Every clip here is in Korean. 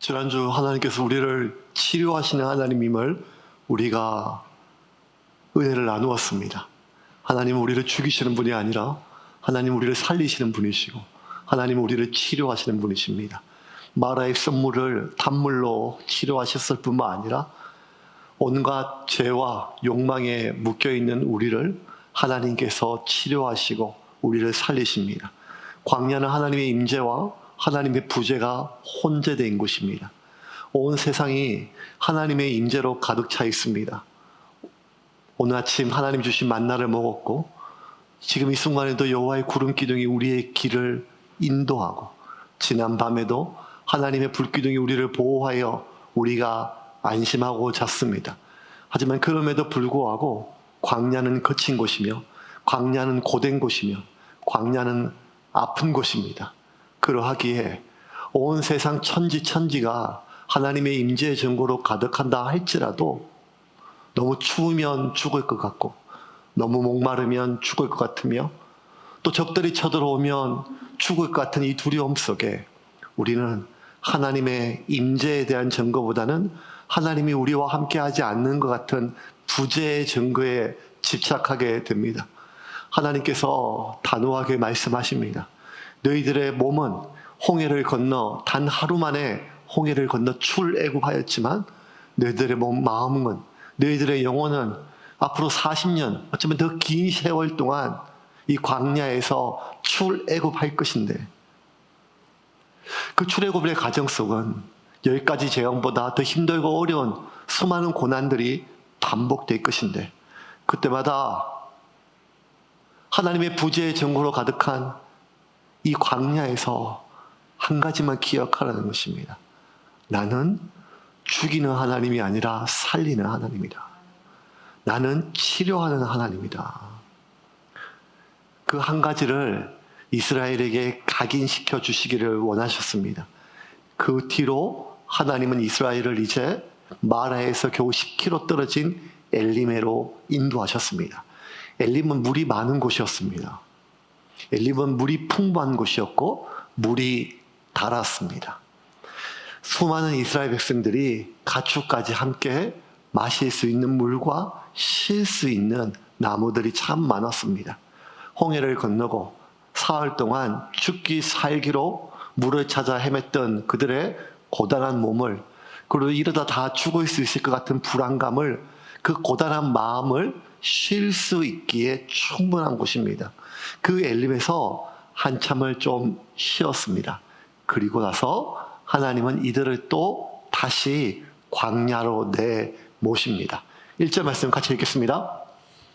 지난주 하나님께서 우리를 치료하시는 하나님임을 우리가 은혜를 나누었습니다. 하나님은 우리를 죽이시는 분이 아니라 하나님은 우리를 살리시는 분이시고 하나님은 우리를 치료하시는 분이십니다. 마라의 썸물을 단물로 치료하셨을 뿐만 아니라 온갖 죄와 욕망에 묶여있는 우리를 하나님께서 치료하시고 우리를 살리십니다. 광야는 하나님의 임재와 하나님의 부재가 혼재된 곳입니다. 온 세상이 하나님의 임재로 가득 차 있습니다. 오늘 아침 하나님 주신 만나를 먹었고 지금 이 순간에도 여호와의 구름 기둥이 우리의 길을 인도하고 지난 밤에도 하나님의 불 기둥이 우리를 보호하여 우리가 안심하고 잤습니다. 하지만 그럼에도 불구하고 광야는 거친 곳이며 광야는 고된 곳이며 광야는 아픈 곳입니다. 그러하기에 온 세상 천지가 하나님의 임재의 증거로 가득한다 할지라도 너무 추우면 죽을 것 같고 너무 목마르면 죽을 것 같으며 또 적들이 쳐들어오면 죽을 것 같은 이 두려움 속에 우리는 하나님의 임재에 대한 증거보다는 하나님이 우리와 함께하지 않는 것 같은 부재의 증거에 집착하게 됩니다. 하나님께서 단호하게 말씀하십니다. 너희들의 몸은 홍해를 건너 단 하루 만에 홍해를 건너 출애굽하였지만 너희들의 마음은 너희들의 영혼은 앞으로 40년 어쩌면 더 긴 세월 동안 이 광야에서 출애굽할 것인데 그 출애굽의 과정 속은 10가지 재앙보다 더 힘들고 어려운 수많은 고난들이 반복될 것인데 그때마다 하나님의 부재의 증거로 가득한 이 광야에서 한 가지만 기억하라는 것입니다. 나는 죽이는 하나님이 아니라 살리는 하나님이다. 나는 치료하는 하나님이다. 그 한 가지를 이스라엘에게 각인시켜 주시기를 원하셨습니다. 그 뒤로 하나님은 이스라엘을 이제 마라에서 겨우 10km 떨어진 엘리메로 인도하셨습니다. 엘림은 물이 많은 곳이었습니다. 엘림은 물이 풍부한 곳이었고 물이 달았습니다. 수많은 이스라엘 백성들이 가축까지 함께 마실 수 있는 물과 쉴 수 있는 나무들이 참 많았습니다. 홍해를 건너고 사흘 동안 죽기 살기로 물을 찾아 헤맸던 그들의 고단한 몸을 그리고 이러다 다 죽을 수 있을 것 같은 불안감을 그 고단한 마음을 쉴 수 있기에 충분한 곳입니다. 그 엘림에서 한참을 좀 쉬었습니다. 그리고 나서 하나님은 이들을 또 다시 광야로 내모십니다. 1절 말씀 같이 읽겠습니다.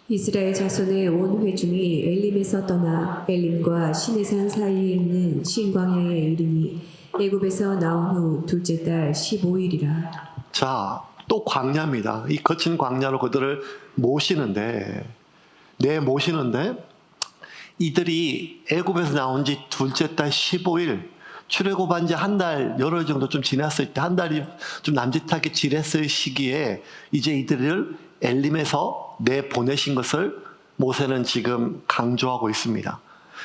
이스라엘 자손의 온 회중이 엘림에서 떠나 엘림과 시내산 사이에 있는 신광야에 이르니 애굽에서 나온 후 둘째 달 15일이라. 자, 또 광야입니다. 이 거친 광야로 그들을 모시는데 이들이 애굽에서 나온 지 둘째 달 15일 출애굽한 지 한 달 열흘 정도 좀 지났을 때 한 달이 좀 남짓하게 지났을 시기에 이제 이들을 엘림에서 내보내신 것을 모세는 지금 강조하고 있습니다.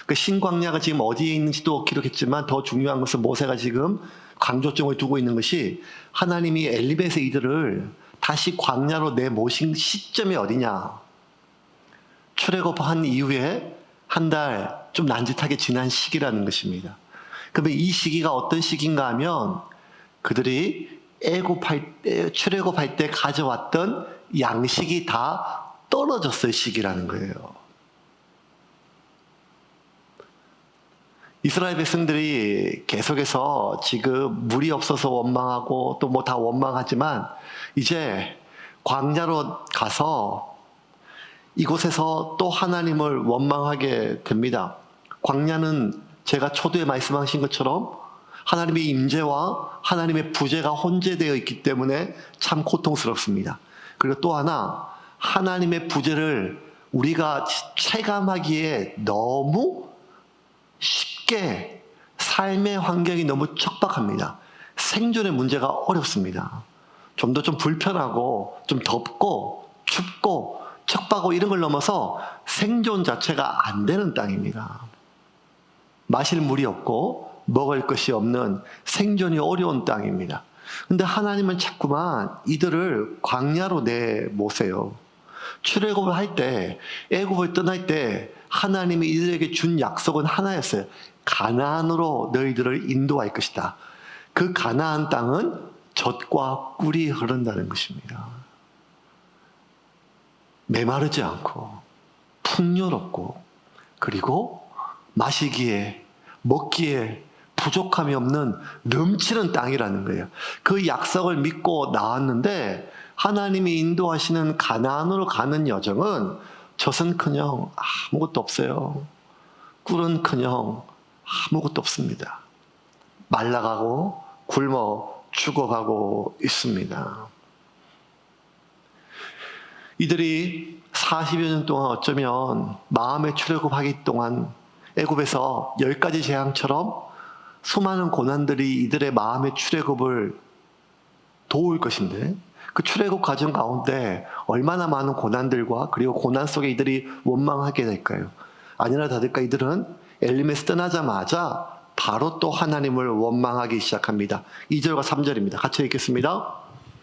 그 신광야가 지금 어디에 있는지도 기록했지만 더 중요한 것은 모세가 지금 강조점을 두고 있는 것이 하나님이 엘림에서 이들을 다시 광야로 내모신 시점이 어디냐. 출애굽한 이후에 한 달 좀 난짓하게 지난 시기라는 것입니다. 그러면 이 시기가 어떤 시기인가 하면 그들이 출애굽할 때 가져왔던 양식이 다 떨어졌을 시기라는 거예요. 이스라엘 백성들이 계속해서 지금 물이 없어서 원망하고 또 뭐 다 원망하지만 이제 광야로 가서 이곳에서 또 하나님을 원망하게 됩니다. 광야는 제가 초두에 말씀하신 것처럼 하나님의 임재와 하나님의 부재가 혼재되어 있기 때문에 참 고통스럽습니다. 그리고 또 하나 하나님의 부재를 우리가 체감하기에 너무 쉽게 삶의 환경이 너무 척박합니다. 생존의 문제가 어렵습니다. 좀 더 좀 불편하고 좀 덥고 춥고 척박하고 이런 걸 넘어서 생존 자체가 안 되는 땅입니다. 마실 물이 없고 먹을 것이 없는 생존이 어려운 땅입니다. 근데 하나님은 자꾸만 이들을 광야로 내모세요. 출애굽을 할 때, 애굽을 떠날 때 하나님이 이들에게 준 약속은 하나였어요. 가나안으로 너희들을 인도할 것이다. 그 가나안 땅은 젖과 꿀이 흐른다는 것입니다. 메마르지 않고 풍요롭고 그리고 마시기에 먹기에 부족함이 없는 넘치는 땅이라는 거예요. 그 약속을 믿고 나왔는데 하나님이 인도하시는 가나안으로 가는 여정은 젖은커녕 아무것도 없어요. 꿀은커녕 아무것도 없습니다. 말라가고 굶어 죽어가고 있습니다. 이들이 40여 년 동안 어쩌면 마음의 출애굽하기 동안 애굽에서 10가지 재앙처럼 수많은 고난들이 이들의 마음의 출애굽을 도울 것인데 그 출애굽 과정 가운데 얼마나 많은 고난들과 그리고 고난 속에 이들이 원망하게 될까요? 아니나 다를까 이들은 엘림에서 떠나자마자 바로 또 하나님을 원망하기 시작합니다. 2절과 3절입니다. 같이 읽겠습니다.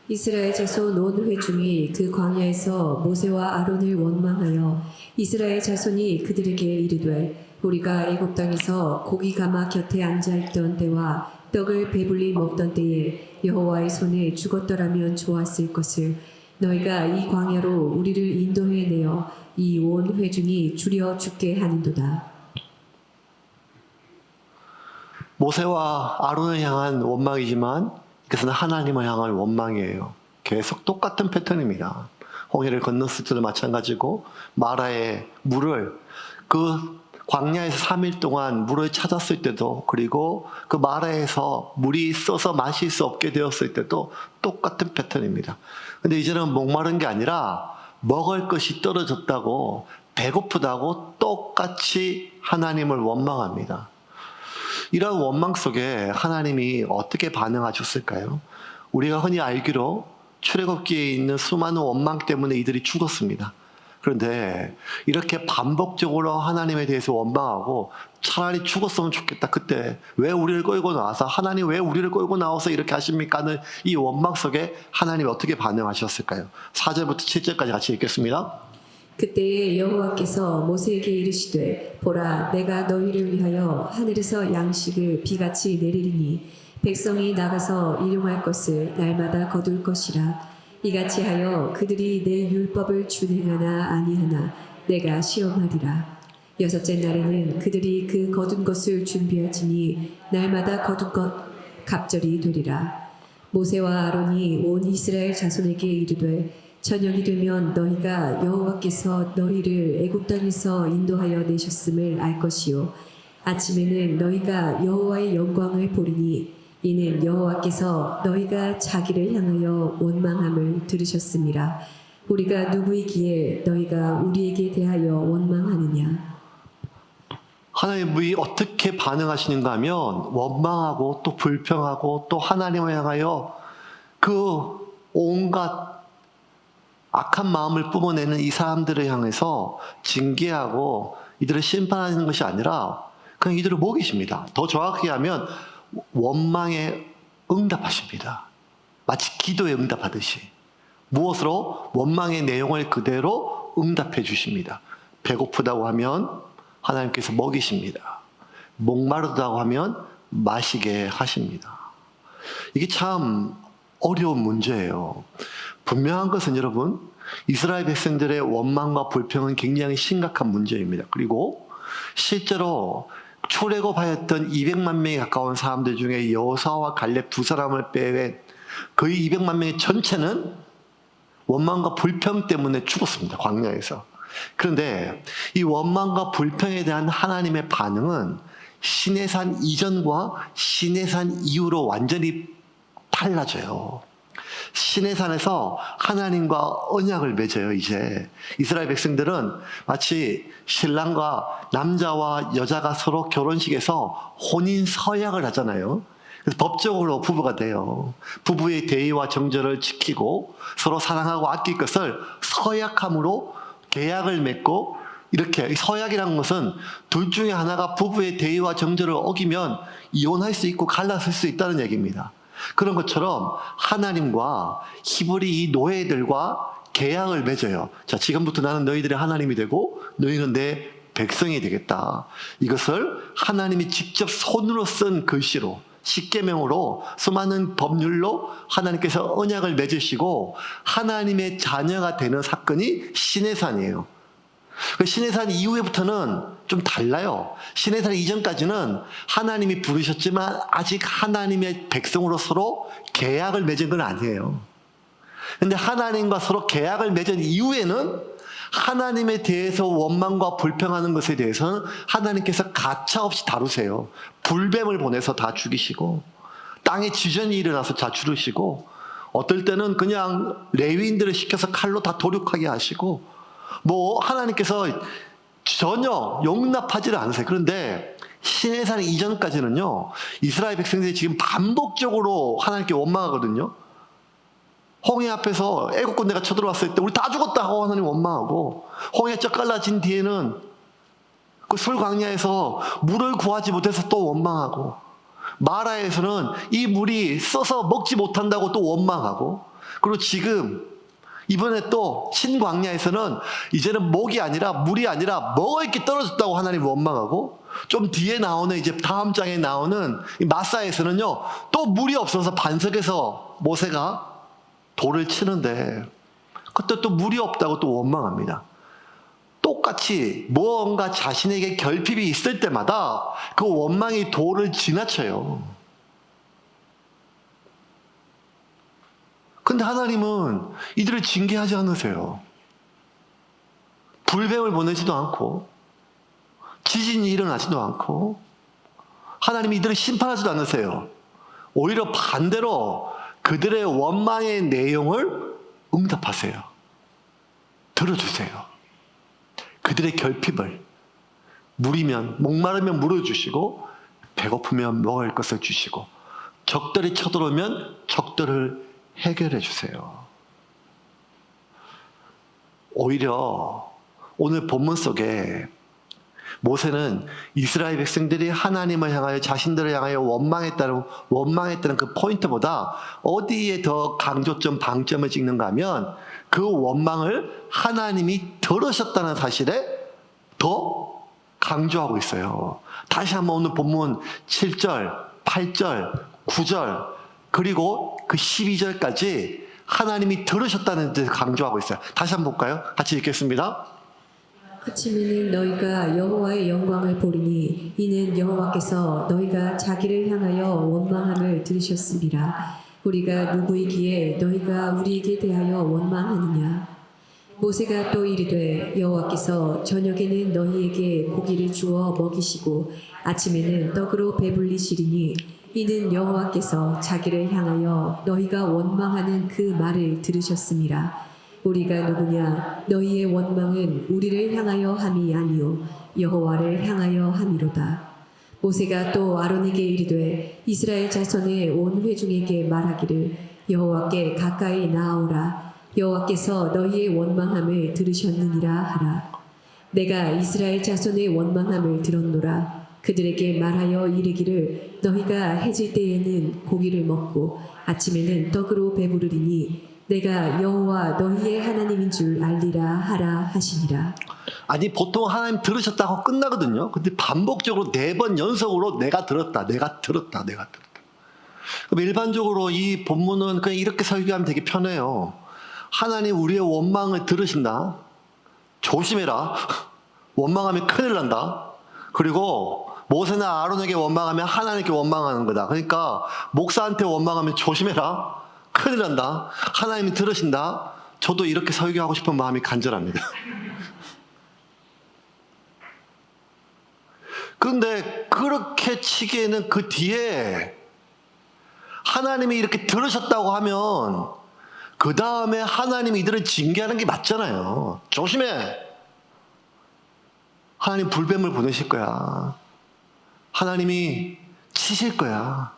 이스라엘 자손 온 회중이 그 광야에서 모세와 아론을 원망하여 이스라엘 자손이 그들에게 이르되 우리가 애굽 땅에서 고기 가마 곁에 앉아 있던 때와 떡을 배불리 먹던 때에 여호와의 손에 죽었더라면 좋았을 것을 너희가 이 광야로 우리를 인도해 내어 이 온 회중이 줄여 죽게 하는도다. 모세와 아론을 향한 원망이지만 그것은 하나님을 향한 원망이에요. 계속 똑같은 패턴입니다. 홍해를 건넜을 때도 마찬가지고 마라의 물을 그 광야에서 3일 동안 물을 찾았을 때도 그리고 그 마라에서 물이 써서 마실 수 없게 되었을 때도 똑같은 패턴입니다. 근데 이제는 목마른 게 아니라 먹을 것이 떨어졌다고 배고프다고 똑같이 하나님을 원망합니다. 이런 원망 속에 하나님이 어떻게 반응하셨을까요? 우리가 흔히 알기로 출애굽기에 있는 수많은 원망 때문에 이들이 죽었습니다. 그런데 이렇게 반복적으로 하나님에 대해서 원망하고 차라리 죽었으면 좋겠다. 그때 왜 우리를 끌고 나와서 하나님 왜 우리를 끌고 나와서 이렇게 하십니까? 하는 이 원망 속에 하나님이 어떻게 반응하셨을까요? 4절부터 7절까지 같이 읽겠습니다. 그때에 여호와께서 모세에게 이르시되 보라 내가 너희를 위하여 하늘에서 양식을 비같이 내리리니 백성이 나가서 일용할 것을 날마다 거둘 것이라 이같이 하여 그들이 내 율법을 준행하나 아니하나 내가 시험하리라. 여섯째 날에는 그들이 그 거둔 것을 준비할지니 날마다 거둔 것 갑절이 되리라. 모세와 아론이 온 이스라엘 자손에게 이르되 저녁이 되면 너희가 여호와께서 너희를 애굽 땅에서 인도하여 내셨음을 알 것이요 아침에는 너희가 여호와의 영광을 보리니 이는 여호와께서 너희가 자기를 향하여 원망함을 들으셨음이라. 우리가 누구이기에 너희가 우리에게 대하여 원망하느냐. 하나님이 어떻게 반응하시는가 하면 원망하고 또 불평하고 또 하나님을 향하여 그 온갖 악한 마음을 뿜어내는 이 사람들을 향해서 징계하고 이들을 심판하는 것이 아니라 그냥 이들을 먹이십니다. 더 정확하게 하면 원망에 응답하십니다. 마치 기도에 응답하듯이. 무엇으로? 원망의 내용을 그대로 응답해 주십니다. 배고프다고 하면 하나님께서 먹이십니다. 목마르다고 하면 마시게 하십니다. 이게 참 어려운 문제예요. 분명한 것은 여러분, 이스라엘 백성들의 원망과 불평은 굉장히 심각한 문제입니다. 그리고 실제로 출애굽하였던 200만 명에 가까운 사람들 중에 여호수아와 갈렙 두 사람을 빼외 거의 200만 명의 전체는 원망과 불평 때문에 죽었습니다. 광야에서. 그런데 이 원망과 불평에 대한 하나님의 반응은 시내산 이전과 시내산 이후로 완전히 달라져요. 시내산에서 하나님과 언약을 맺어요. 이제 이스라엘 백성들은 마치 신랑과 남자와 여자가 서로 결혼식에서 혼인 서약을 하잖아요. 그래서 법적으로 부부가 돼요. 부부의 대의와 정절을 지키고 서로 사랑하고 아낄 것을 서약함으로 계약을 맺고, 이렇게 서약이라는 것은 둘 중에 하나가 부부의 대의와 정절을 어기면 이혼할 수 있고 갈라설 수 있다는 얘기입니다. 그런 것처럼 하나님과 히브리 이 노예들과 계약을 맺어요. 자, 지금부터 나는 너희들의 하나님이 되고 너희는 내 백성이 되겠다. 이것을 하나님이 직접 손으로 쓴 글씨로, 십계명으로, 수많은 법률로 하나님께서 언약을 맺으시고 하나님의 자녀가 되는 사건이 시내산이에요. 그 시내산 이후에부터는 좀 달라요. 시내산 이전까지는 하나님이 부르셨지만 아직 하나님의 백성으로 서로 계약을 맺은 건 아니에요. 근데 하나님과 서로 계약을 맺은 이후에는 하나님에 대해서 원망과 불평하는 것에 대해서는 하나님께서 가차없이 다루세요. 불뱀을 보내서 다 죽이시고 땅에 지전이 일어나서 다 죽이시고 어떨 때는 그냥 레위인들을 시켜서 칼로 다 도륙하게 하시고 하나님께서 전혀 용납하지를 않으세요. 그런데 시내산 이전까지는요, 이스라엘 백성들이 지금 반복적으로 하나님께 원망하거든요. 홍해 앞에서 애국 군대가 쳐들어왔을 때 우리 다 죽었다 하고 하나님 원망하고, 홍해 쩍 갈라진 뒤에는 그 술 광야에서 물을 구하지 못해서 또 원망하고, 마라에서는 이 물이 써서 먹지 못한다고 또 원망하고, 그리고 지금 이번에 또 신광야에서는 이제는 목이 아니라 물이 아니라 먹을 게 떨어졌다고 하나님 원망하고, 좀 뒤에 나오는 이제 다음 장에 나오는 마사에서는요, 또 물이 없어서 반석에서 모세가 돌을 치는데 그때 또 물이 없다고 또 원망합니다. 똑같이 뭔가 자신에게 결핍이 있을 때마다 그 원망이 돌을 지나쳐요. 근데 하나님은 이들을 징계하지 않으세요. 불뱀을 보내지도 않고 지진이 일어나지도 않고 하나님이 이들을 심판하지도 않으세요. 오히려 반대로 그들의 원망의 내용을 응답하세요. 들어주세요. 그들의 결핍을, 물이면 목마르면 물을 주시고 배고프면 먹을 것을 주시고 적들이 쳐들어오면 적들을 해결해 주세요. 오히려 오늘 본문 속에 모세는 이스라엘 백성들이 하나님을 향하여 자신들을 향하여 원망했다는 그 포인트보다 어디에 더 강조점, 방점을 찍는가 하면 그 원망을 하나님이 들으셨다는 사실에 더 강조하고 있어요. 다시 한번 오늘 본문 7절, 8절, 9절 그리고 그 12절까지 하나님이 들으셨다는 데 강조하고 있어요. 다시 한번 볼까요? 같이 읽겠습니다. 아침에는 너희가 여호와의 영광을 보리니 이는 여호와께서 너희가 자기를 향하여 원망함을 들으셨음이라. 우리가 누구이기에 너희가 우리에게 대하여 원망하느냐. 모세가 또 이르되 여호와께서 저녁에는 너희에게 고기를 주어 먹이시고 아침에는 떡으로 배불리시리니 이는 여호와께서 자기를 향하여 너희가 원망하는 그 말을 들으셨음이라. 우리가 누구냐? 너희의 원망은 우리를 향하여 함이 아니요 여호와를 향하여 함이로다. 모세가 또 아론에게 이르되 이스라엘 자손의 온 회중에게 말하기를 여호와께 가까이 나아오라. 여호와께서 너희의 원망함을 들으셨느니라 하라. 내가 이스라엘 자손의 원망함을 들었노라. 그들에게 말하여 이르기를 너희가 해질 때에는 고기를 먹고 아침에는 떡으로 배부르리니 내가 여호와 너희의 하나님인 줄 알리라 하라 하시니라. 아니 보통 하나님 들으셨다고 끝나거든요. 근데 반복적으로 4번 연속으로 내가 들었다. 그럼 일반적으로 이 본문은 그냥 이렇게 설교하면 되게 편해요. 하나님 우리의 원망을 들으신다. 조심해라. 원망하면 큰일 난다. 그리고 모세나 아론에게 원망하면 하나님께 원망하는 거다. 그러니까 목사한테 원망하면 조심해라. 큰일 난다. 하나님이 들으신다. 저도 이렇게 설교하고 싶은 마음이 간절합니다. 그런데 그렇게 치기에는 그 뒤에 하나님이 이렇게 들으셨다고 하면 그 다음에 하나님이 이들을 징계하는 게 맞잖아요. 조심해. 하나님 불뱀을 보내실 거야. 하나님이 치실 거야.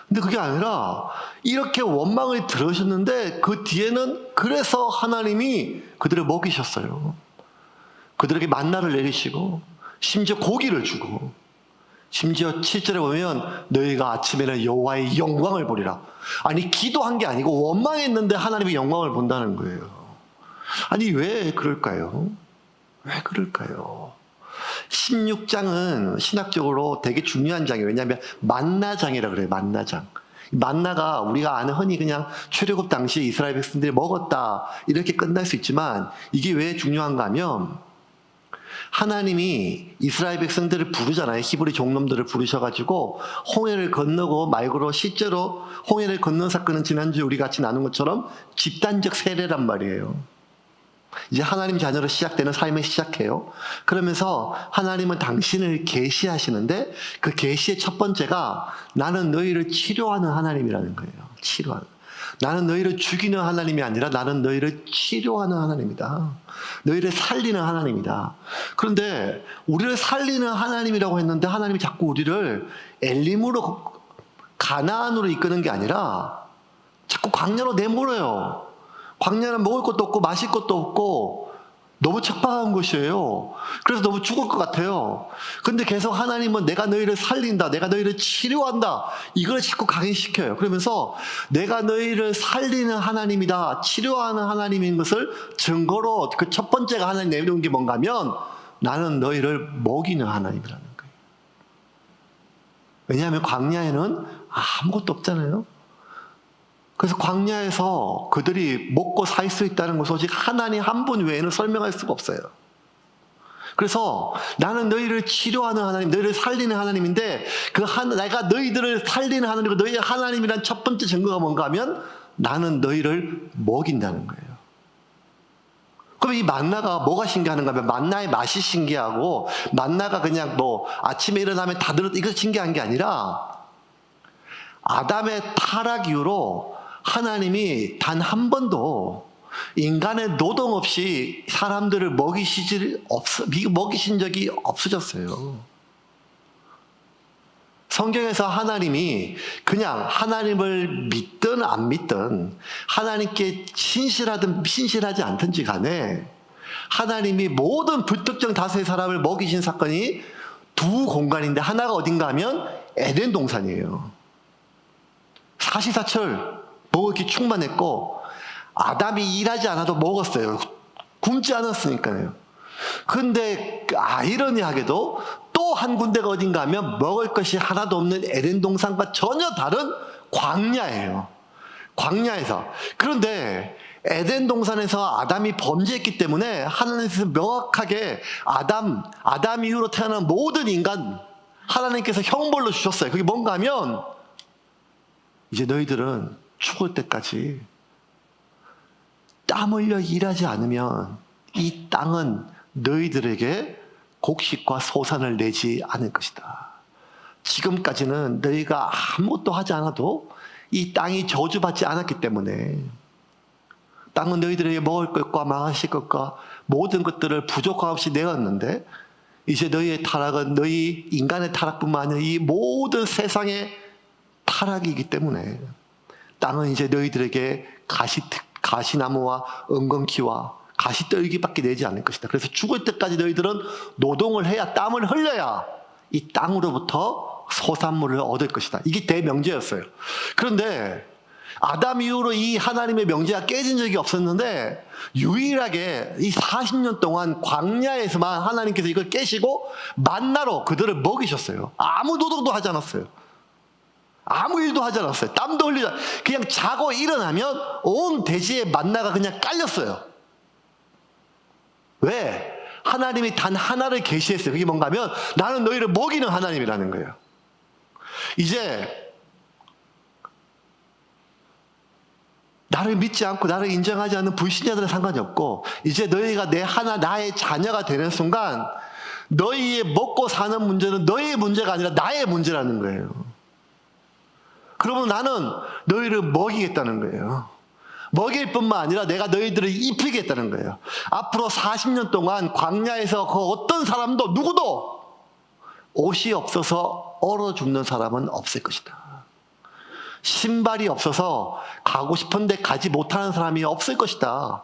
근데 그게 아니라 이렇게 원망을 들으셨는데 그 뒤에는 그래서 하나님이 그들을 먹이셨어요. 그들에게 만나를 내리시고 심지어 고기를 주고 심지어 7절에 보면 너희가 아침에는 여호와의 영광을 보리라. 아니 기도한 게 아니고 원망했는데 하나님의 영광을 본다는 거예요. 아니 왜 그럴까요? 왜 그럴까요? 16장은 신학적으로 되게 중요한 장이에요. 왜냐하면 만나장이라 그래요. 만나장. 만나가 우리가 아는 흔히 그냥 출애굽 당시 이스라엘 백성들이 먹었다 이렇게 끝날 수 있지만 이게 왜 중요한가 하면 하나님이 이스라엘 백성들을 부르잖아요. 히브리 종놈들을 부르셔가지고 홍해를 건너고 말고로 실제로 홍해를 건넌 사건은 지난주에 우리 같이 나눈 것처럼 집단적 세례란 말이에요. 이제 하나님 자녀로 시작되는 삶을 시작해요. 그러면서 하나님은 당신을 계시하시는데 그 계시의 첫 번째가 나는 너희를 치료하는 하나님이라는 거예요. 치료하는. 나는 너희를 죽이는 하나님이 아니라 나는 너희를 치료하는 하나님이다. 너희를 살리는 하나님이다. 그런데 우리를 살리는 하나님이라고 했는데 하나님이 자꾸 우리를 엘림으로 가나안으로 이끄는 게 아니라 자꾸 광야로 내몰아요. 광야는 먹을 것도 없고 마실 것도 없고 너무 척박한 곳이에요. 그래서 너무 죽을 것 같아요. 근데 계속 하나님은 내가 너희를 살린다. 내가 너희를 치료한다. 이걸 자꾸 각인시켜요. 그러면서 내가 너희를 살리는 하나님이다. 치료하는 하나님인 것을 증거로 그 첫 번째가 하나님 내려온 게 뭔가 하면 나는 너희를 먹이는 하나님이라는 거예요. 왜냐하면 광야에는 아무것도 없잖아요. 그래서 광야에서 그들이 먹고 살 수 있다는 것은 오직 하나님 한 분 외에는 설명할 수가 없어요. 그래서 나는 너희를 치료하는 하나님, 너희를 살리는 하나님인데 내가 너희들을 살리는 하나님이고 너희의 하나님이란 첫 번째 증거가 뭔가 하면 나는 너희를 먹인다는 거예요. 그럼 이 만나가 뭐가 신기한가 하면 만나의 맛이 신기하고 만나가 그냥 뭐 아침에 일어나면 다 들었다 이거 신기한 게 아니라 아담의 타락 이후로 하나님이 단 한 번도 인간의 노동 없이 사람들을 먹이신 적이 없어졌어요. 성경에서 하나님이 그냥 하나님을 믿든 안 믿든 하나님께 신실하든 신실하지 않든지 간에 하나님이 모든 불특정 다수의 사람을 먹이신 사건이 두 공간인데 하나가 어딘가 하면 에덴 동산이에요. 사시사철 먹을 게 충만했고 아담이 일하지 않아도 먹었어요. 굶지 않았으니까요. 근데 아이러니하게도 또 한 군데가 어딘가 하면 먹을 것이 하나도 없는 에덴 동산과 전혀 다른 광야예요. 광야에서. 그런데 에덴 동산에서 아담이 범죄했기 때문에 하나님께서 명확하게 아담 이후로 태어난 모든 인간 하나님께서 형벌로 주셨어요. 그게 뭔가 하면 이제 너희들은 죽을 때까지 땀 흘려 일하지 않으면 이 땅은 너희들에게 곡식과 소산을 내지 않을 것이다. 지금까지는 너희가 아무것도 하지 않아도 이 땅이 저주받지 않았기 때문에 땅은 너희들에게 먹을 것과 마실 것과 모든 것들을 부족함 없이 내었는데 이제 너희의 타락은 너희 인간의 타락뿐만 아니라 이 모든 세상의 타락이기 때문에 땅은 이제 너희들에게 가시나무와 엉겅퀴와 가시떨기밖에 내지 않을 것이다. 그래서 죽을 때까지 너희들은 노동을 해야 땀을 흘려야 이 땅으로부터 소산물을 얻을 것이다. 이게 대명제였어요. 그런데 아담 이후로 이 하나님의 명제가 깨진 적이 없었는데 유일하게 이 40년 동안 광야에서만 하나님께서 이걸 깨시고 만나로 그들을 먹이셨어요. 아무 노동도 하지 않았어요. 아무 일도 하지 않았어요. 땀도 흘리지 않았어요. 그냥 자고 일어나면 온 대지에 만나가 그냥 깔렸어요. 왜? 하나님이 단 하나를 계시했어요. 그게 뭔가 하면 나는 너희를 먹이는 하나님이라는 거예요. 이제 나를 믿지 않고 나를 인정하지 않는 불신자들은 상관이 없고 이제 너희가 나의 자녀가 되는 순간 너희의 먹고 사는 문제는 너희의 문제가 아니라 나의 문제라는 거예요. 그러면 나는 너희를 먹이겠다는 거예요. 먹일 뿐만 아니라 내가 너희들을 입히겠다는 거예요. 앞으로 40년 동안 광야에서 그 어떤 사람도 누구도 옷이 없어서 얼어 죽는 사람은 없을 것이다. 신발이 없어서 가고 싶은데 가지 못하는 사람이 없을 것이다.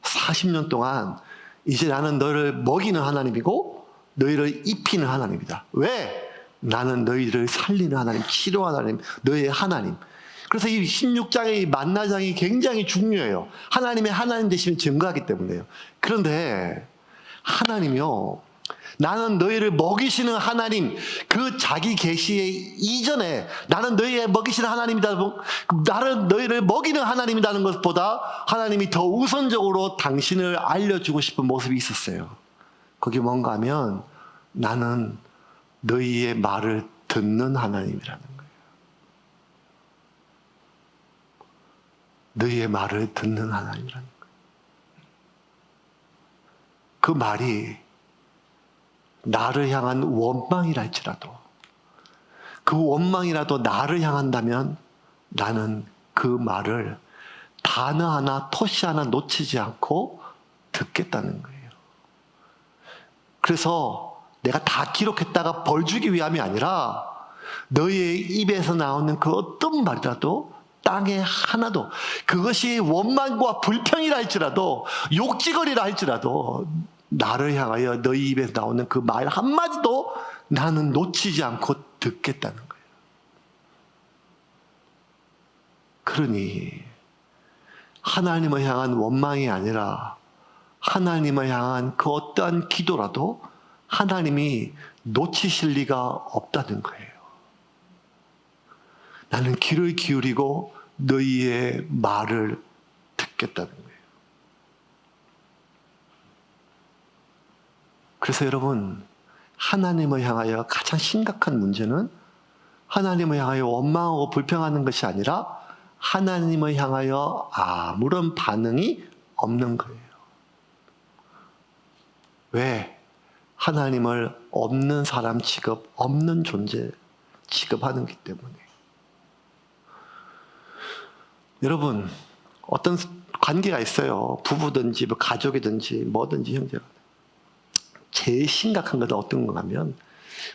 40년 동안 이제 나는 너를 먹이는 하나님이고 너희를 입히는 하나님이다. 왜? 나는 너희를 살리는 하나님, 치료하는 하나님, 너희의 하나님. 그래서 이 16장의 이 만나장이 굉장히 중요해요. 하나님의 하나님 되심을 증거하기 때문에요. 그런데 하나님이요, 나는 너희를 먹이시는 하나님, 그 자기 계시의 이전에 나는 너희의 먹이시는 하나님이다, 나는 너희를 먹이는 하나님이라는 것보다 하나님이 더 우선적으로 당신을 알려주고 싶은 모습이 있었어요. 그게 뭔가 하면 나는 너희의 말을 듣는 하나님이라는 거예요. 너희의 말을 듣는 하나님이라는 거예요. 그 말이 나를 향한 원망이라 할지라도, 그 원망이라도 나를 향한다면 나는 그 말을 단어 하나, 토시 하나 놓치지 않고 듣겠다는 거예요. 그래서 내가 다 기록했다가 벌 주기 위함이 아니라 너희의 입에서 나오는 그 어떤 말이라도 땅에 하나도, 그것이 원망과 불평이라 할지라도 욕지거리라 할지라도 나를 향하여 너희 입에서 나오는 그 말 한마디도 나는 놓치지 않고 듣겠다는 거예요. 그러니 하나님을 향한 원망이 아니라 하나님을 향한 그 어떠한 기도라도 하나님이 놓치실 리가 없다는 거예요. 나는 귀를 기울이고 너희의 말을 듣겠다는 거예요. 그래서 여러분, 하나님을 향하여 가장 심각한 문제는 하나님을 향하여 원망하고 불평하는 것이 아니라 하나님을 향하여 아무런 반응이 없는 거예요. 왜? 하나님을 없는 사람 취급, 없는 존재 취급하는 것 때문에. 여러분, 어떤 관계가 있어요. 부부든지 뭐 가족이든지 뭐든지 형제가. 제일 심각한 것은 어떤 건가 하면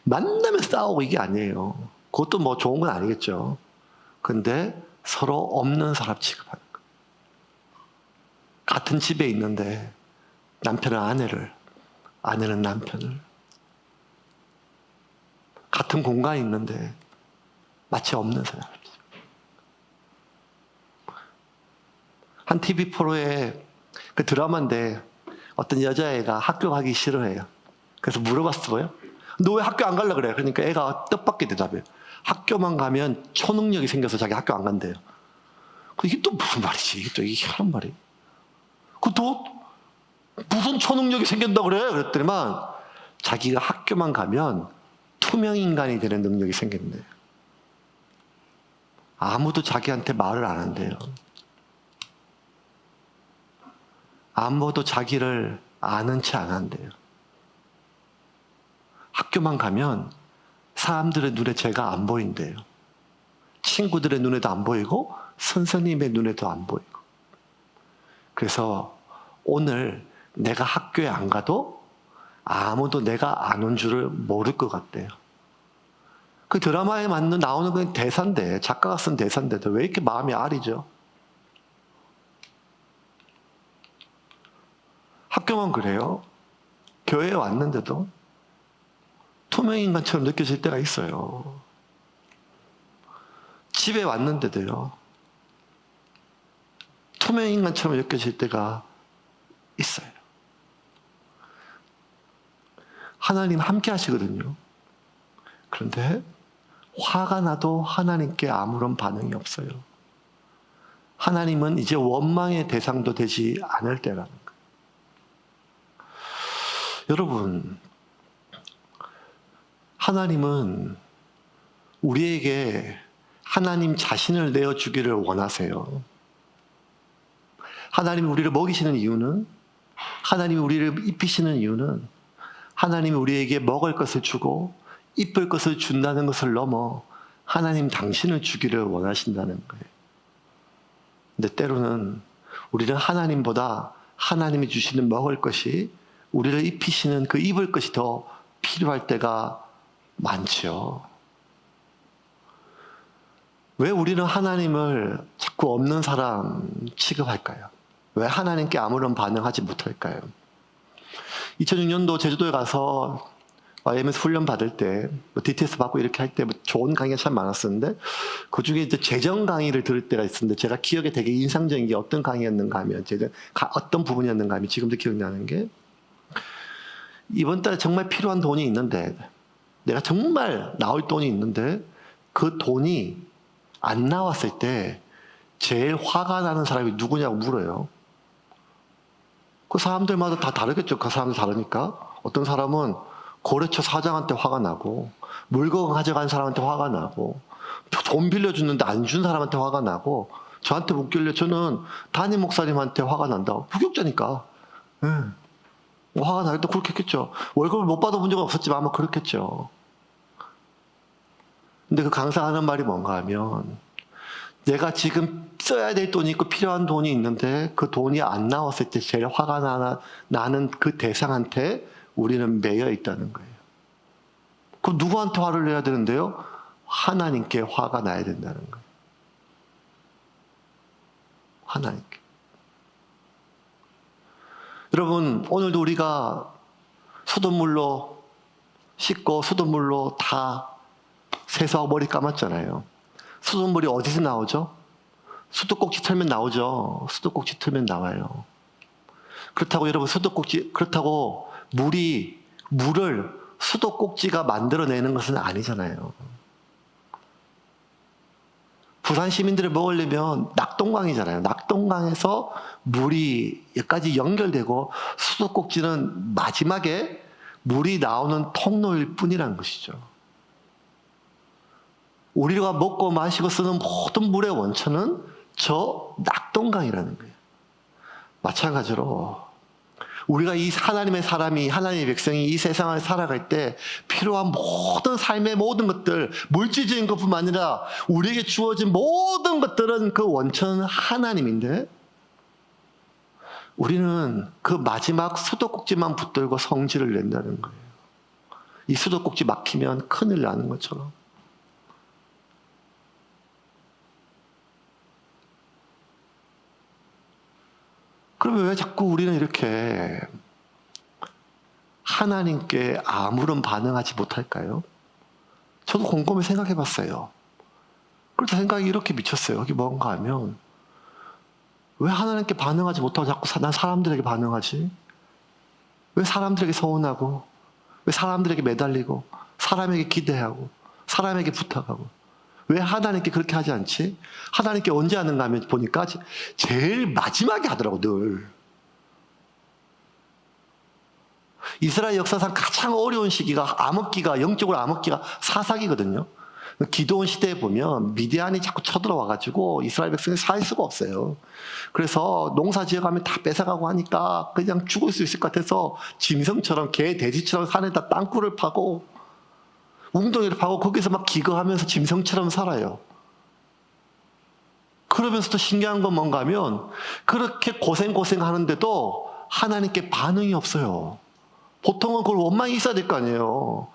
만나면 싸우고 이게 아니에요. 그것도 뭐 좋은 건 아니겠죠. 근데 서로 없는 사람 취급하는 거. 같은 집에 있는데 남편은 아내를, 아내는 남편을, 같은 공간에 있는데 마치 없는 사람. 한 TV 프로에 그 드라마인데 어떤 여자애가 학교 가기 싫어해요. 그래서 물어봤어요. 너 왜 학교 안 가려고 그래? 그러니까 애가 뜻밖의 대답이에요. 학교만 가면 초능력이 생겨서 자기 학교 안 간대요. 이게 또 무슨 말이지? 이게 또 이게 하는 말이. 또 무슨 초능력이 생긴다고 그래? 그랬더니만 자기가 학교만 가면 투명 인간이 되는 능력이 생긴대. 아무도 자기한테 말을 안 한대요. 아무도 자기를 아는 체 안 한대요. 학교만 가면 사람들의 눈에 제가 안 보인대요. 친구들의 눈에도 안 보이고 선생님의 눈에도 안 보이고. 그래서 오늘 내가 학교에 안 가도 아무도 내가 안 온 줄을 모를 것 같대요. 그 드라마에 나오는 건 대사인데, 작가가 쓴 대사인데도 왜 이렇게 마음이 아리죠? 학교만 그래요. 교회에 왔는데도 투명인간처럼 느껴질 때가 있어요. 집에 왔는데도요. 투명인간처럼 느껴질 때가 있어요. 하나님 함께 하시거든요. 그런데 화가 나도 하나님께 아무런 반응이 없어요. 하나님은 이제 원망의 대상도 되지 않을 때라는 거예요. 여러분, 하나님은 우리에게 하나님 자신을 내어주기를 원하세요. 하나님이 우리를 먹이시는 이유는, 하나님이 우리를 입히시는 이유는 하나님이 우리에게 먹을 것을 주고 입을 것을 준다는 것을 넘어 하나님 당신을 주기를 원하신다는 거예요. 근데 때로는 우리는 하나님보다 하나님이 주시는 먹을 것이, 우리를 입히시는 그 입을 것이 더 필요할 때가 많죠. 왜 우리는 하나님을 자꾸 없는 사람 취급할까요? 왜 하나님께 아무런 반응하지 못할까요? 2006년도 제주도에 가서 IMS 훈련 받을 때, 뭐 DTS 받고 이렇게 할 때 뭐 좋은 강의가 참 많았었는데, 그 중에 이제 재정 강의를 들을 때가 있었는데, 제가 기억에 되게 인상적인 게 어떤 강의였는가 하면, 어떤 부분이었는가 하면, 지금도 기억나는 게, 이번 달에 정말 필요한 돈이 있는데, 내가 정말 나올 돈이 있는데, 그 돈이 안 나왔을 때, 제일 화가 나는 사람이 누구냐고 물어요. 그 사람들마다 다 다르겠죠. 그 사람들 다르니까. 어떤 사람은 거래처 사장한테 화가 나고, 물건 가져간 사람한테 화가 나고, 돈 빌려주는데 안 준 사람한테 화가 나고, 저한테 묻길래 저는 담임 목사님한테 화가 난다고. 부격자니까. 예. 뭐 화가 나겠다. 그렇겠죠. 월급을 못 받아본 적은 없었지만 아마 그렇겠죠. 근데 그 강사하는 말이 뭔가 하면, 내가 지금 써야 될 돈이 있고 필요한 돈이 있는데 그 돈이 안 나왔을 때 제일 화가 나는 그 대상한테 우리는 매여 있다는 거예요. 그럼 누구한테 화를 내야 되는데요? 하나님께 화가 나야 된다는 거예요. 하나님께. 여러분, 오늘도 우리가 수돗물로 씻고 수돗물로 다 세수하고 머리 감았잖아요. 수돗물이 어디서 나오죠? 수도꼭지 틀면 나오죠. 수도꼭지 틀면 나와요. 그렇다고 여러분, 그렇다고 물을 수도꼭지가 만들어내는 것은 아니잖아요. 부산 시민들을 먹으려면 낙동강이잖아요. 낙동강에서 물이 여기까지 연결되고 수도꼭지는 마지막에 물이 나오는 통로일 뿐이라는 것이죠. 우리가 먹고 마시고 쓰는 모든 물의 원천은 저 낙동강이라는 거예요. 마찬가지로 우리가 이 하나님의 사람이, 하나님의 백성이 이 세상을 살아갈 때 필요한 모든 삶의 모든 것들, 물질적인 것뿐만 아니라 우리에게 주어진 모든 것들은 그 원천은 하나님인데, 우리는 그 마지막 수도꼭지만 붙들고 성질을 낸다는 거예요. 이 수도꼭지 막히면 큰일 나는 것처럼. 그러면 왜 자꾸 우리는 이렇게 하나님께 아무런 반응하지 못할까요? 저도 곰곰이 생각해 봤어요. 그래서 생각이 이렇게 미쳤어요. 여기 뭔가 하면, 왜 하나님께 반응하지 못하고 자꾸 난 사람들에게 반응하지? 왜 사람들에게 서운하고, 왜 사람들에게 매달리고, 사람에게 기대하고, 사람에게 부탁하고, 왜 하나님께 그렇게 하지 않지? 하나님께 언제 하는가 하면 보니까 제일 마지막에 하더라고, 늘. 이스라엘 역사상 가장 어려운 시기가 영적으로 암흑기가 사사기거든요. 기드온 시대에 보면 미디안이 자꾸 쳐들어와가지고 이스라엘 백성이 살 수가 없어요. 그래서 농사 지어가면 다 뺏어가고 하니까 그냥 죽을 수 있을 것 같아서 짐승처럼 개, 돼지처럼 산에다 땅굴을 파고 웅덩이를 파고 거기서 막 기거하면서 짐승처럼 살아요. 그러면서도 신기한 건 뭔가 하면 그렇게 고생하는데도 하나님께 반응이 없어요. 보통은 그걸 원망이 있어야 될 거 아니에요.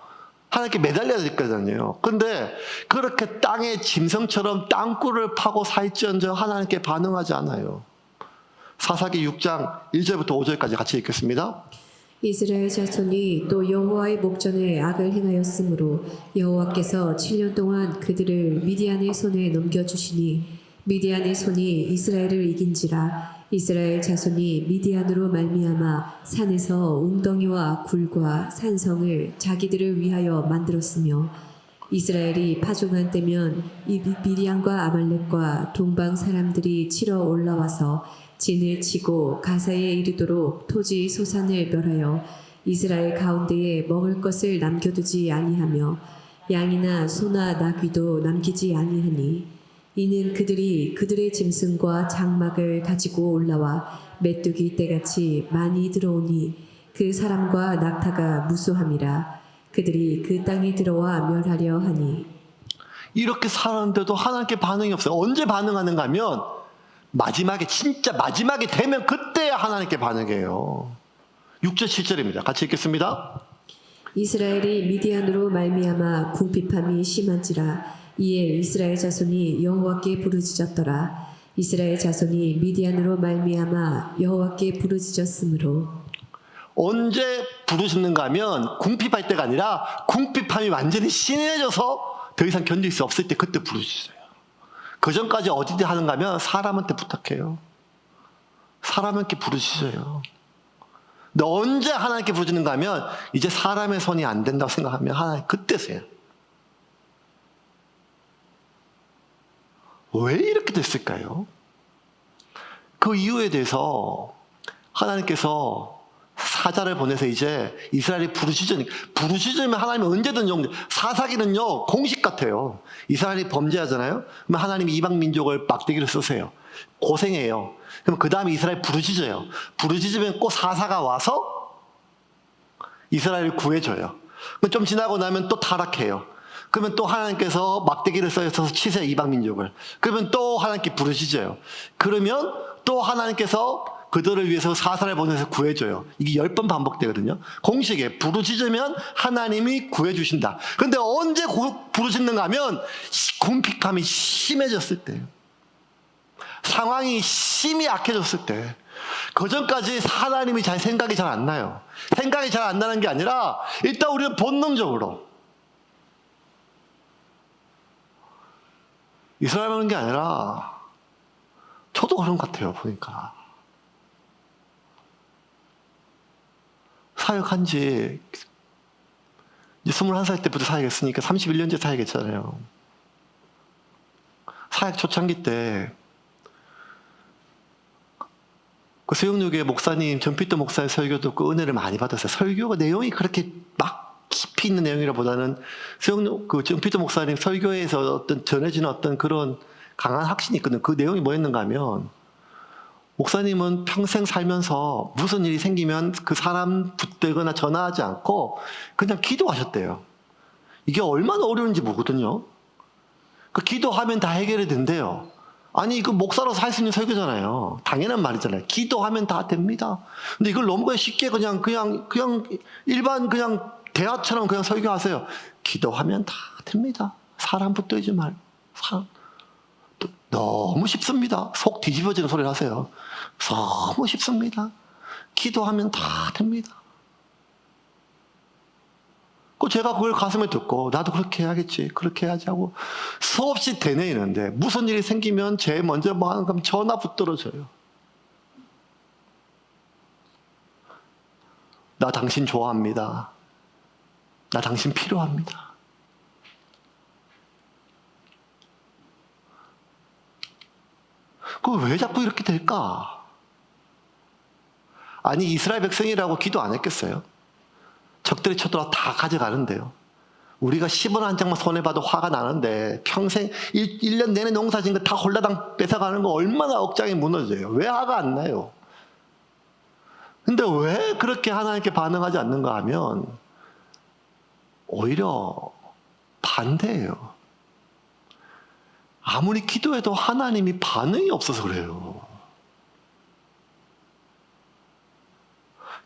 하나님께 매달려야 될 거잖아요. 근데 그렇게 땅에 짐승처럼 땅굴을 파고 살지언정 하나님께 반응하지 않아요. 사사기 6장 1절부터 5절까지 같이 읽겠습니다. 이스라엘 자손이 또 여호와의 목전에 악을 행하였으므로 여호와께서 7년 동안 그들을 미디안의 손에 넘겨주시니 미디안의 손이 이스라엘을 이긴지라. 이스라엘 자손이 미디안으로 말미암아 산에서 웅덩이와 굴과 산성을 자기들을 위하여 만들었으며, 이스라엘이 파종한 때면 이 미디안과 아말렉과 동방 사람들이 치러 올라와서 진을 치고 가사에 이르도록 토지 소산을 멸하여 이스라엘 가운데에 먹을 것을 남겨두지 아니하며 양이나 소나 나귀도 남기지 아니하니, 이는 그들이 그들의 짐승과 장막을 가지고 올라와 메뚜기 떼같이 많이 들어오니 그 사람과 낙타가 무수함이라. 그들이 그 땅에 들어와 멸하려 하니. 이렇게 살았는데도 하나님께 반응이 없어요. 언제 반응하는가 하면 진짜 마지막에 되면 그때야 하나님께 반응해요. 6절 7절입니다. 같이 읽겠습니다. 이스라엘이 미디안으로 말미암아 궁핍함이 심한지라. 이에 이스라엘 자손이 여호와께 부르짖었더라. 이스라엘 자손이 미디안으로 말미암아 여호와께 부르짖었으므로. 언제 부르짖는가 하면 궁핍할 때가 아니라 궁핍함이 완전히 심해져서 더 이상 견딜 수 없을 때 그때 부르짖어요. 그 전까지 어디에 하는가 하면 사람한테 부탁해요. 사람한테 부르짖어요. 근데 언제 하나님께 부르짖는가 하면 이제 사람의 손이 안 된다고 생각하면 하나님 그때세요. 왜 이렇게 됐을까요? 그 이유에 대해서 하나님께서 사자를 보내서 이제 이스라엘이 부르짖으면 하나님은 언제든 사사기는요 공식 같아요. 이스라엘이 범죄하잖아요. 그러면 하나님이 이방 민족을 막대기로 쓰세요. 고생해요. 그럼 그 다음에 이스라엘 부르짖어요. 부르짖으면 꼭 사사가 와서 이스라엘을 구해줘요. 좀 지나고 나면 또 타락해요. 그러면 또 하나님께서 막대기를 써서 치세요, 이방 민족을. 그러면 또 하나님께 부르짖어요. 그러면 또 하나님께서 그들을 위해서 사사를 보내서 구해줘요. 이게 10번 반복되거든요. 공식에 부르짖으면 하나님이 구해주신다. 그런데 언제 부르짖는가 하면 궁핍함이 심해졌을 때, 상황이 심히 악해졌을 때, 그 전까지 하나님이 생각이 잘 안 나요. 생각이 잘 안 나는 게 아니라 일단 우리는 본능적으로 이스라엘 보는 게 아니라 저도 그런 것 같아요. 보니까 사역한 지 이제 21살 때부터 사역했으니까 31년째 사역했잖아요. 사역 초창기 때 그 수영육의 목사님, 전필도 목사의 설교 듣고 은혜를 많이 받았어요. 설교가 내용이 그렇게 막 깊이 있는 내용이라보다는 그 전필도 목사님 설교에서 어떤 전해지는 어떤 그런 강한 확신이 있거든요. 그 내용이 뭐였는가 하면 목사님은 평생 살면서 무슨 일이 생기면 그 사람 붙들거나 전화하지 않고 그냥 기도하셨대요. 이게 얼마나 어려운지 모르거든요. 그 기도하면 다 해결이 된대요. 아니, 그 목사로서 할 수 있는 설교잖아요. 당연한 말이잖아요. 기도하면 다 됩니다. 근데 이걸 너무 쉽게 그냥 일반 그냥 대화처럼 그냥 설교하세요. 기도하면 다 됩니다. 사람 붙들지 말고. 너무 쉽습니다. 속 뒤집어지는 소리를 하세요. 너무 쉽습니다. 기도하면 다 됩니다. 제가 그걸 가슴에 듣고 나도 그렇게 해야겠지, 그렇게 해야지 하고 수없이 되뇌이는데 무슨 일이 생기면 제일 먼저 뭐 하는 건 전화 붙들어줘요. 나 당신 좋아합니다. 나 당신 필요합니다. 왜 자꾸 이렇게 될까? 아니, 이스라엘 백성이라고 기도 안 했겠어요? 적들이 쳐들어 다 가져가는데요. 우리가 10원 한 장만 손해봐도 화가 나는데 평생 1년 내내 농사 지은 거 다 홀라당 뺏어가는 거 얼마나 억장이 무너져요. 왜 화가 안 나요? 근데 왜 그렇게 하나님께 반응하지 않는가 하면 오히려 반대예요. 아무리 기도해도 하나님이 반응이 없어서 그래요.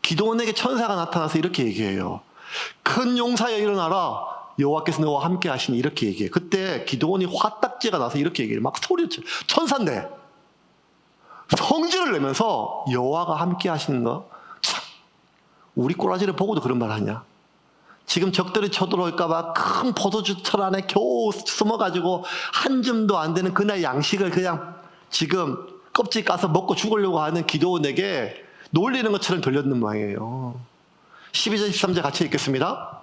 기도원에게 천사가 나타나서 이렇게 얘기해요. 큰 용사여 일어나라. 여호와께서 너와 함께 하시니 이렇게 얘기해요. 그때 기도원이 화딱지가 나서 이렇게 얘기해요. 막 소리쳐. 천사인데 성질을 내면서 여호와가 함께 하시는 거 참, 우리 꼬라지를 보고도 그런 말 하냐. 지금 적들이 쳐들어올까 봐 큰 포도주철 안에 겨우 숨어가지고 한 줌도 안 되는 그날 양식을 그냥 지금 껍질 까서 먹고 죽으려고 하는 기도원에게 놀리는 것처럼 들렸는 모양이에요. 12절 13절 같이 읽겠습니다.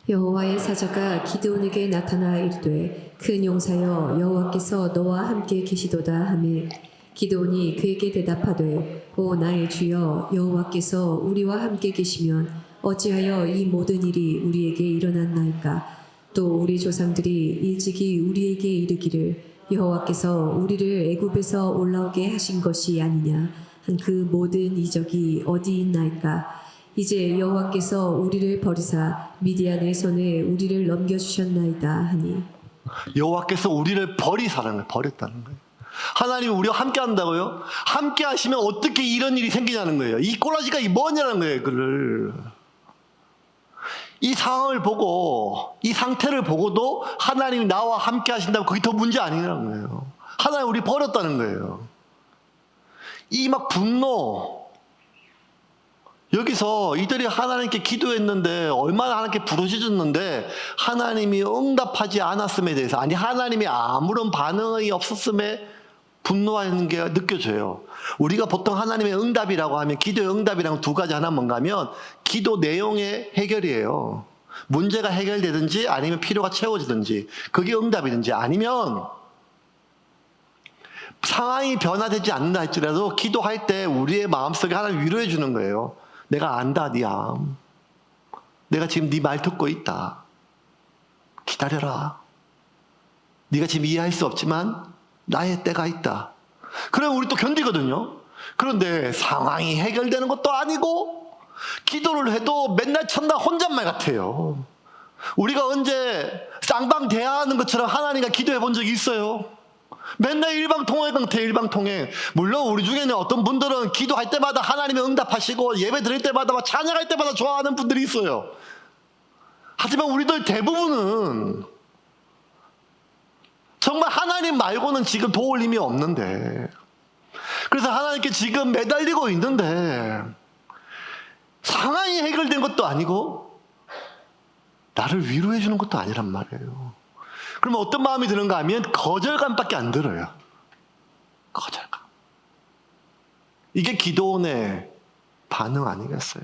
여호와의 사자가 기드온에게 나타나 이르되 큰 용사여 여호와께서 너와 함께 계시도다 하매 기드온이 그에게 대답하되 오 나의 주여 여호와께서 우리와 함께 계시면 어찌하여 이 모든 일이 우리에게 일어났나이까. 또 우리 조상들이 일찍이 우리에게 이르기를 여호와께서 우리를 애굽에서 올라오게 하신 것이 아니냐 한 그 모든 이적이 어디 있나이까. 이제 여호와께서 우리를 버리사 미디안의 손에 우리를 넘겨주셨나이다 하니. 여호와께서 우리를 버리사라는 거예요. 버렸다는 거예요. 하나님이 우리와 함께 한다고요? 함께 하시면 어떻게 이런 일이 생기냐는 거예요. 이 꼬라지가 뭐냐는 거예요. 그를 이 상황을 보고 이 상태를 보고도 하나님이 나와 함께 하신다면 그게 더 문제 아니라는 거예요. 하나님 우리 버렸다는 거예요. 이 막 분노, 여기서 이들이 하나님께 기도했는데 얼마나 하나님께 부르짖었는데 하나님이 응답하지 않았음에 대해서, 아니 하나님이 아무런 반응이 없었음에 분노하는 게 느껴져요. 우리가 보통 하나님의 응답이라고 하면, 기도의 응답이라고 두 가지, 하나 뭔가 하면 기도 내용의 해결이에요. 문제가 해결되든지 아니면 필요가 채워지든지, 그게 응답이든지, 아니면 상황이 변화되지 않는다 할지라도 기도할 때 우리의 마음속에 하나님 위로해 주는 거예요. 내가 안다, 니야. 내가 지금 네 말 듣고 있다. 기다려라. 네가 지금 이해할 수 없지만 나의 때가 있다. 그럼 우리 또 견디거든요. 그런데 상황이 해결되는 것도 아니고 기도를 해도 맨날 첫날 혼잣말 같아요. 우리가 언제 쌍방 대화하는 것처럼 하나님과 기도해 본 적이 있어요? 맨날 일방통행 같아요. 일방통행. 물론 우리 중에는 어떤 분들은 기도할 때마다 하나님이 응답하시고 예배 드릴 때마다 막 찬양할 때마다 좋아하는 분들이 있어요. 하지만 우리들 대부분은 정말 하나님 말고는 지금 도울 힘이 없는데, 그래서 하나님께 지금 매달리고 있는데 상황이 해결된 것도 아니고 나를 위로해 주는 것도 아니란 말이에요. 그러면 어떤 마음이 드는가 하면 거절감밖에 안 들어요. 거절감. 이게 기도원의 반응 아니겠어요?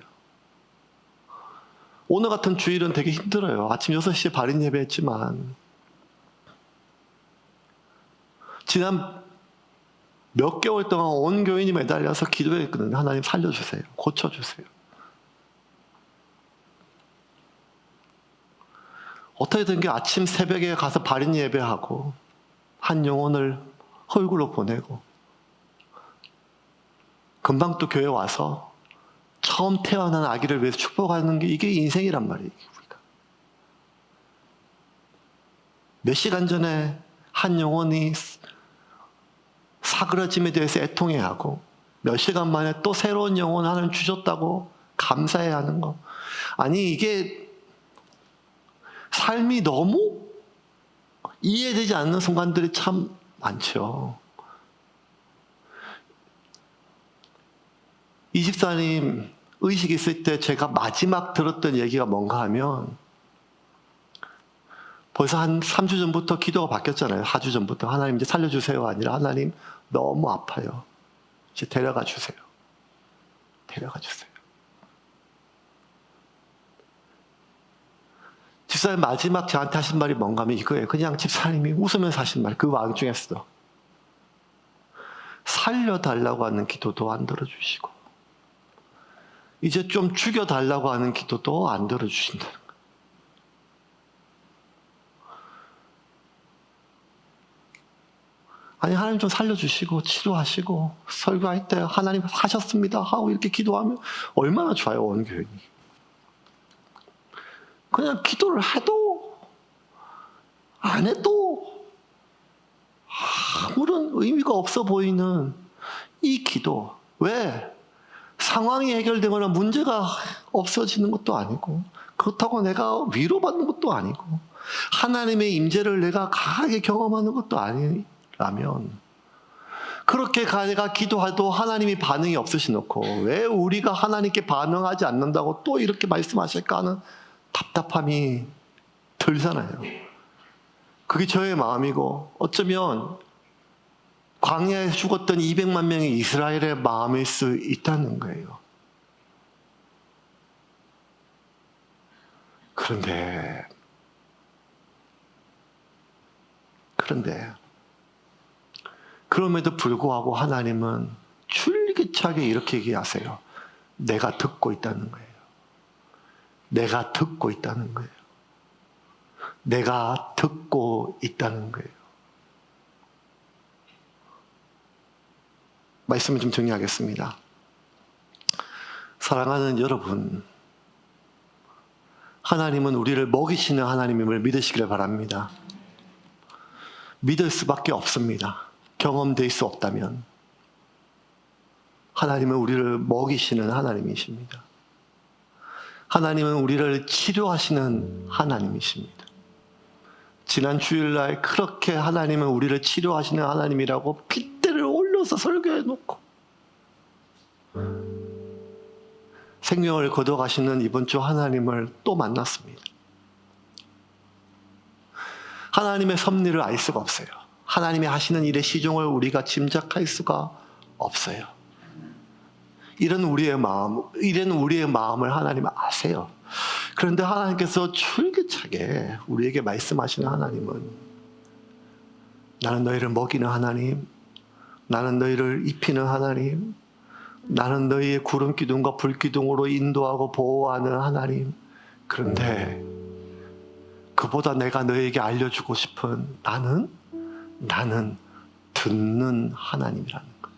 오늘 같은 주일은 되게 힘들어요. 아침 6시에 발인 예배했지만 지난 몇 개월 동안 온 교인이 매달려서 기도했거든요. 하나님 살려주세요. 고쳐주세요. 어떻게 된 게 아침 새벽에 가서 발인 예배하고 한 영혼을 헐굴로 보내고 금방 또 교회 와서 처음 태어난 아기를 위해서 축복하는 게 이게 인생이란 말이에요. 우리가. 몇 시간 전에 한 영혼이 사그러짐에 대해서 애통해하고 몇 시간 만에 또 새로운 영혼 하나님 주셨다고 감사해야 하는 거. 아니 이게 삶이 너무 이해되지 않는 순간들이 참 많죠. 이 집사님 의식이 있을 때 제가 마지막 들었던 얘기가 뭔가 하면, 벌써 한 3주 전부터 기도가 바뀌었잖아요. 4주 전부터. 하나님 이제 살려주세요 아니라, 하나님 너무 아파요. 이제 데려가 주세요. 데려가 주세요. 집사님 마지막 저한테 하신 말이 뭔가 하면 이거예요. 그냥 집사님이 웃으면서 하신 말, 그 마음 중에서도 살려달라고 하는 기도도 안 들어주시고 이제 좀 죽여달라고 하는 기도도 안 들어주신다는 거예요. 아니 하나님 좀 살려주시고 치료하시고 설교할 때 하나님 하셨습니다 하고 이렇게 기도하면 얼마나 좋아요. 온 교인이. 그냥 기도를 해도 안 해도 아무런 의미가 없어 보이는 이 기도. 왜? 상황이 해결되거나 문제가 없어지는 것도 아니고, 그렇다고 내가 위로받는 것도 아니고, 하나님의 임재를 내가 강하게 경험하는 것도 아니라면, 그렇게 내가 기도해도 하나님이 반응이 없으시놓고 왜 우리가 하나님께 반응하지 않는다고 또 이렇게 말씀하실까 하는 답답함이 들잖아요. 그게 저의 마음이고, 어쩌면 광야에 죽었던 200만 명의 이스라엘의 마음일 수 있다는 거예요. 그런데 그럼에도 불구하고 하나님은 줄기차게 이렇게 얘기하세요. 내가 듣고 있다는 거예요. 내가 듣고 있다는 거예요. 내가 듣고 있다는 거예요. 말씀을 좀 정리하겠습니다. 사랑하는 여러분, 하나님은 우리를 먹이시는 하나님임을 믿으시기를 바랍니다. 믿을 수밖에 없습니다. 경험될 수 없다면. 하나님은 우리를 먹이시는 하나님이십니다. 하나님은 우리를 치료하시는 하나님이십니다. 지난 주일날 그렇게 하나님은 우리를 치료하시는 하나님이라고 핏대를 올려서 설교해 놓고 생명을 거둬가시는 이번 주 하나님을 또 만났습니다. 하나님의 섭리를 알 수가 없어요. 하나님이 하시는 일의 시종을 우리가 짐작할 수가 없어요. 이런 우리의 마음을 하나님은 아세요. 그런데 하나님께서 줄기차게 우리에게 말씀하시는 하나님은 나는 너희를 먹이는 하나님, 나는 너희를 입히는 하나님, 나는 너희의 구름 기둥과 불 기둥으로 인도하고 보호하는 하나님. 그런데 그보다 내가 너희에게 알려주고 싶은 나는 듣는 하나님이라는 것.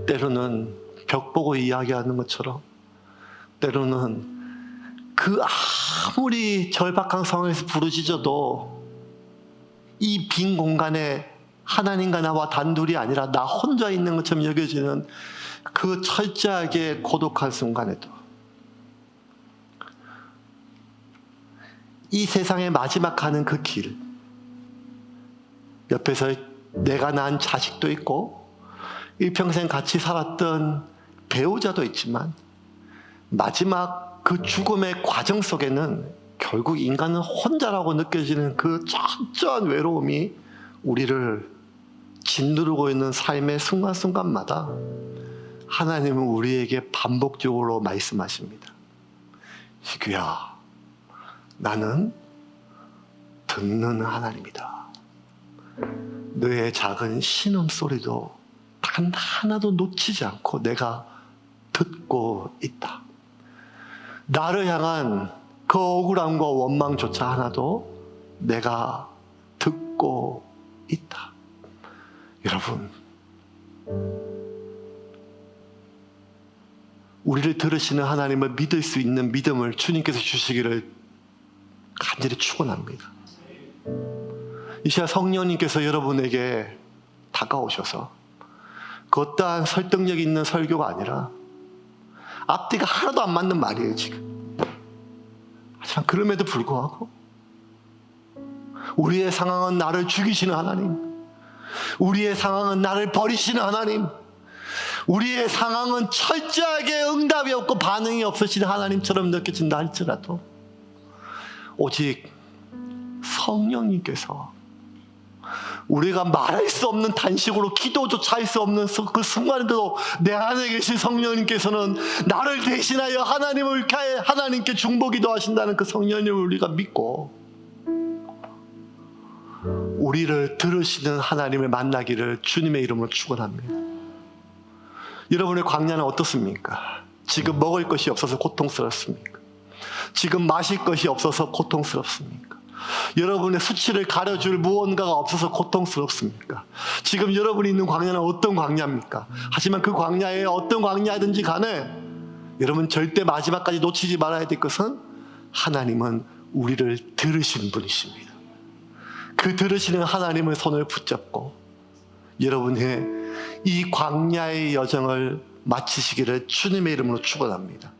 때로는 벽 보고 이야기하는 것처럼, 때로는 그 아무리 절박한 상황에서 부르짖어도 이 빈 공간에 하나님과 나와 단둘이 아니라 나 혼자 있는 것처럼 여겨지는 그 철저하게 고독한 순간에도 이 세상의 마지막 가는 그 길, 옆에서 내가 낳은 자식도 있고 일평생 같이 살았던 배우자도 있지만 마지막 그 죽음의 과정 속에는 결국 인간은 혼자라고 느껴지는 그 철저한 외로움이 우리를 짓누르고 있는 삶의 순간순간마다 하나님은 우리에게 반복적으로 말씀하십니다. 희규야, 나는 듣는 하나님이다. 너의 작은 신음소리도 단 하나도 놓치지 않고 내가 듣고 있다. 나를 향한 그 억울함과 원망조차 하나도 내가 듣고 있다. 여러분, 우리를 들으시는 하나님을 믿을 수 있는 믿음을 주님께서 주시기를 간절히 축원합니다. 이 시간 성령님께서 여러분에게 다가오셔서 그 어떠한 설득력 있는 설교가 아니라 앞뒤가 하나도 안 맞는 말이에요 지금. 하지만 그럼에도 불구하고 우리의 상황은 나를 죽이시는 하나님, 우리의 상황은 나를 버리시는 하나님, 우리의 상황은 철저하게 응답이 없고 반응이 없으신 하나님처럼 느껴진다 할지라도 오직 성령님께서 우리가 말할 수 없는 단식으로 기도조차 할 수 없는 그 순간에도 내 안에 계신 성령님께서는 나를 대신하여 하나님께 중보기도 하신다는 그 성령님을 우리가 믿고 우리를 들으시는 하나님을 만나기를 주님의 이름으로 축원합니다. 여러분의 광야는 어떻습니까? 지금 먹을 것이 없어서 고통스럽습니까? 지금 마실 것이 없어서 고통스럽습니까? 여러분의 수치를 가려줄 무언가가 없어서 고통스럽습니까? 지금 여러분이 있는 광야는 어떤 광야입니까? 하지만 그 광야에 어떤 광야든지 간에 여러분 절대 마지막까지 놓치지 말아야 될 것은 하나님은 우리를 들으시는 분이십니다. 그 들으시는 하나님의 손을 붙잡고 여러분의 이 광야의 여정을 마치시기를 주님의 이름으로 축원합니다.